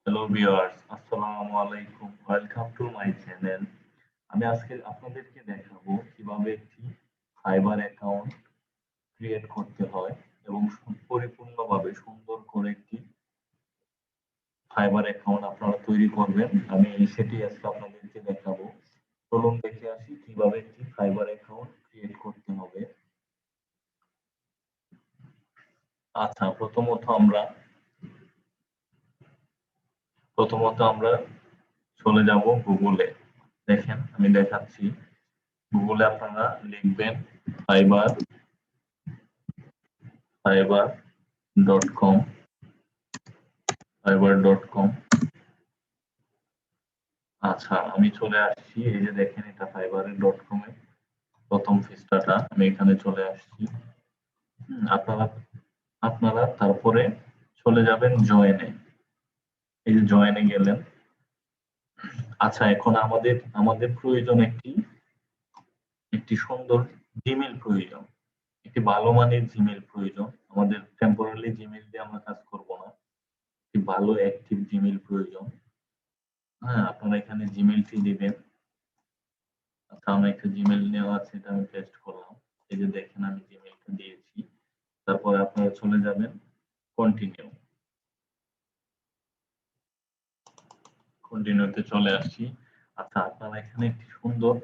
Hello viewers, আসসালামু আলাইকুম। Welcome to my channel. আমি আজকে আপনাদেরকে দেখাবো কিভাবে একটি ফাইবার অ্যাকাউন্ট ক্রিয়েট করতে হয় এবং পরিপূর্ণভাবে সুন্দর করে একটি ফাইবার অ্যাকাউন্ট আপনারা তৈরি করবেন। আমি সেটি আজকে আপনাদেরকে দেখাবো। চলুন দেখে আসি কিভাবে একটি ফাইবার অ্যাকাউন্ট ক্রিয়েট করতে হবে। আচ্ছা, প্রথমত আমরা চলে যাব গুগলে। দেখেন আমি দেখাচ্ছি। গুগলে আপনারা লিখবেন fibre fibre dot com fiverr.com। আচ্ছা, আমি চলে আসছি। এই যে দেখেন, এটা fiverr.com এর প্রথম পৃষ্ঠাটা। আমি এখানে চলে আসছি। আপনারা আপনারা তারপরে চলে যাবেন জয়েনে। এই যে জয়েনে গেলেন। আচ্ছা, এখন আমাদের আমাদের প্রয়োজন একটি একটি সুন্দর জিমেইল প্রয়োজন। একটি ভালো মানের জিমেইল প্রয়োজন। আমাদের টেম্পোরারি জিমেইল দিয়ে আমরা কাজ করব না। একটি ভালো অ্যাক্টিভ জিমেইল প্রয়োজন। হ্যাঁ, আপনারা এখানে জিমেইলটি দিবেন। আচ্ছা, আমার একটা জিমেইল নেওয়া আছে, এটা আমি পেস্ট করলাম। এই যে দেখেন, আমি জিমেইলটা দিয়েছি। তারপরে আপনারা চলে যাবেন কন্টিনিউ। কন্টিনিউতে চলে আসছি। আচ্ছা, আপনারা এখানে একটি সুন্দর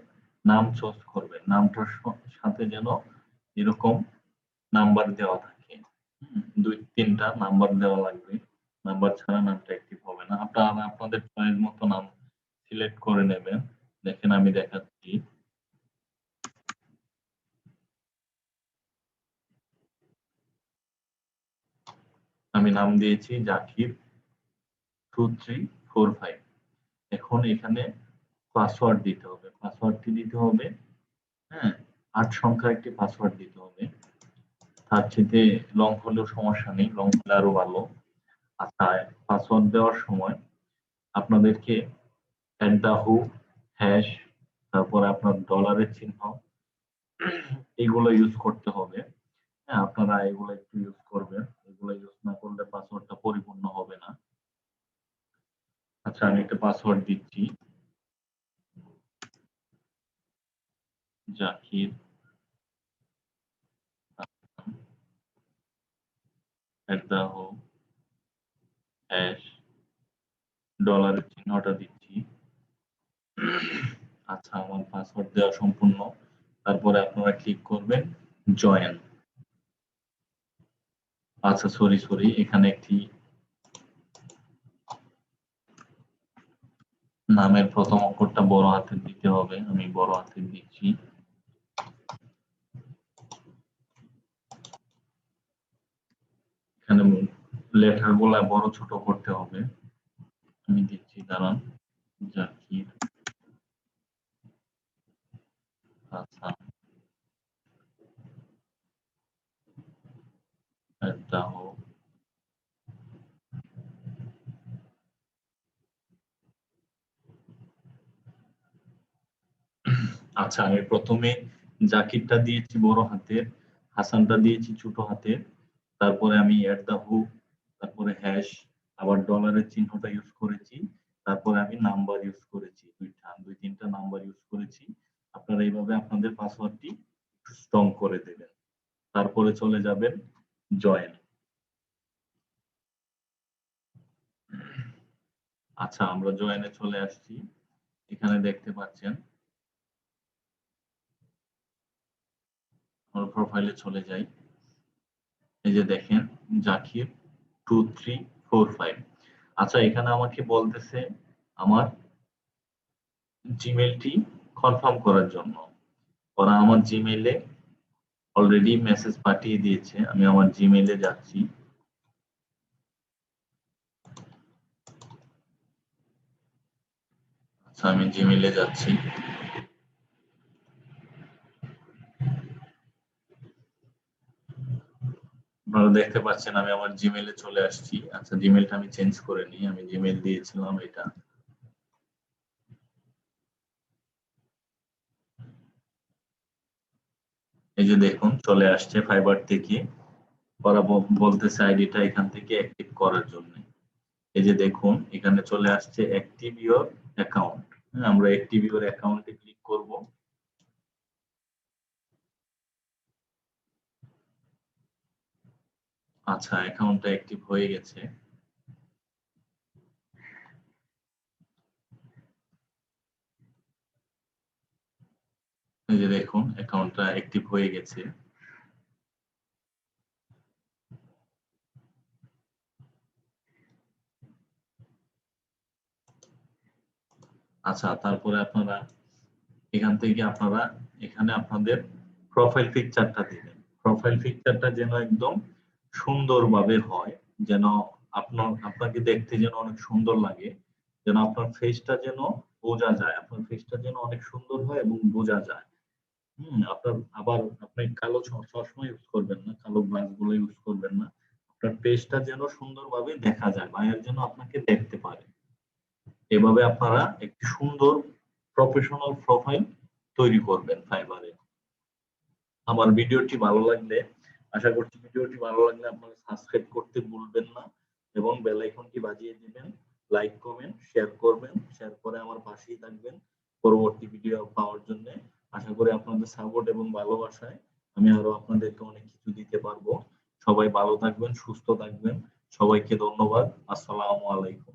নাম চুজ করবেন। নামটার সাথে যেন এরকম নাম্বার দেওয়া থাকে। ২-৩টা নাম্বার দেওয়া লাগবে। নাম্বার ছাড়া নামটা অ্যাক্টিভ হবে না। আপনারা আপনাদের চয়েস মতো নাম সিলেক্ট করে নেবেন। দেখেন আমি দেখাচ্ছি। আমি নাম দিয়েছি জাকির 2345। এখন এখানে পাসওয়ার্ড দিতে হবে। পাসওয়ার্ডটি দিতে হবে, হ্যাঁ, ৮ সংখ্যার একটি পাসওয়ার্ড দিতে হবে। তার চেয়ে লং হলেও সমস্যা নেই, লং হলে আরো ভালো। আচ্ছা, পাসওয়ার্ড দেওয়ার সময় আপনাদেরকে @হু, হ্যাশ, তারপরে আপনার ডলারের চিহ্ন, এগুলো ইউজ করতে হবে। হ্যাঁ, আপনারা এগুলো একটু ইউজ করবেন। এগুলো ইউজ না করলে পাসওয়ার্ডটা পরিপূর্ণ হবে না। আচ্ছা, আমি একটা পাসওয়ার্ড দিচ্ছি। জাকির @হু, হ্যাশ, ডলারের চিহ্নটা দিচ্ছি। আচ্ছা, আমার পাসওয়ার্ড দেওয়া সম্পূর্ণ। তারপরে আপনারা ক্লিক করবেন জয়েন। আচ্ছা, সরি, এখানে একটি নামের প্রথম অক্ষরটা বড় হাতের দিতে হবে। আমি বড় হাতের দিচ্ছি। এখানে লেটার গুলা বড় ছোট করতে হবে। আমি দিচ্ছি, দাঁড়ান। জাকির। আচ্ছা, @হু। আচ্ছা, আমি প্রথমে জাকিরটা দিয়েছি বড় হাতের, হাসানটা দিয়েছি ছোট হাতের। তারপরে আমি @হু, তারপরে হ্যাশ, আবার ডলারের চিহ্নটা ইউজ করেছি। তারপরে আমি নাম্বার ইউজ করেছি, ২-৩টা নাম্বার ইউজ করেছি। আপনারা এইভাবে আপনাদের পাসওয়ার্ডটি স্ট্রং করে দেবেন। তারপরে চলে যাবেন জয়েন। আচ্ছা, আমরা জয়েনে চলে আসছি। এখানে দেখতে পাচ্ছেন, আমার প্রোফাইলে চলে যাই। এই যে দেখেন, জাকির 2345। আচ্ছা, এখানে আমাকে বলতেছে আমার জিমেইলটি কনফার্ম করার জন্য। ওরা আমার জিমেইলে অলরেডি মেসেজ পাঠিয়ে দিয়েছে। আমি আমার জিমেইলে যাচ্ছি। আচ্ছা, আমি জিমেইলে যাচ্ছি। আপনারা দেখতে পাচ্ছেন আমি আমার জিমেইলে চলে আসছি। আচ্ছা, জিমেইলটা আমি চেঞ্জ করে নিই। আমি জিমেইল দিয়েছিলাম এটা। এই যে দেখুন, চলে আসছে ফাইবার থেকে। ওরা বলতেছে আইডিটা এখান থেকে অ্যাক্টিভ করার জন্য। এই যে দেখুন এখানে চলে আসছে অ্যাক্টিভ ইওর অ্যাকাউন্ট। আমরা অ্যাক্টিভ ইওর অ্যাকাউন্টে ক্লিক করব। আচ্ছা, অ্যাকাউন্টটা অ্যাক্টিভ হয়ে গেছে। এই যে দেখুন অ্যাকাউন্টটা অ্যাক্টিভ হয়ে গেছে। আচ্ছা, তারপরে আপনারা এখান থেকে এখানে আপনাদের প্রোফাইল পিকচারটা দিবেন। প্রোফাইল পিকচারটা যেন একদম সুন্দরভাবে হয়, যেন আপনাকে দেখতে যেন অনেক সুন্দর লাগে, যেন আপনার ফেসটা যেন বোঝা যায়, আপনার ফেসটা যেন অনেক সুন্দর হয় এবং বোঝা যায়। আবার আপনি কালো সবসময় ইউজ করবেন না, কালো গ্লাস গুলো ইউজ করবেন না। আপনার ফেসটা যেন সুন্দরভাবে দেখা যায়, বাইরে যেন আপনাকে দেখতে পারে। এভাবে আপনারা একটি সুন্দর প্রফেশনাল প্রোফাইল তৈরি করবেন ফাইবারে। আমার ভিডিওটি ভালো লাগলে, আশা করছি ভিডিওটি ভালো লাগলে আপনারা সাবস্ক্রাইব করতে ভুলবেন না এবং বেল আইকনটি বাজিয়ে দিবেন। লাইক কমেন্ট শেয়ার করবেন, শেয়ার করে আমার পাশেই থাকবেন পরবর্তী ভিডিও পাওয়ার জন্য। আশা করি আপনাদের সাপোর্ট এবং ভালোবাসায় আমি আরো আপনাদেরকে অনেক কিছু দিতে পারবো। সবাই ভালো থাকবেন, সুস্থ থাকবেন। সবাইকে ধন্যবাদ। আসসালামু আলাইকুম।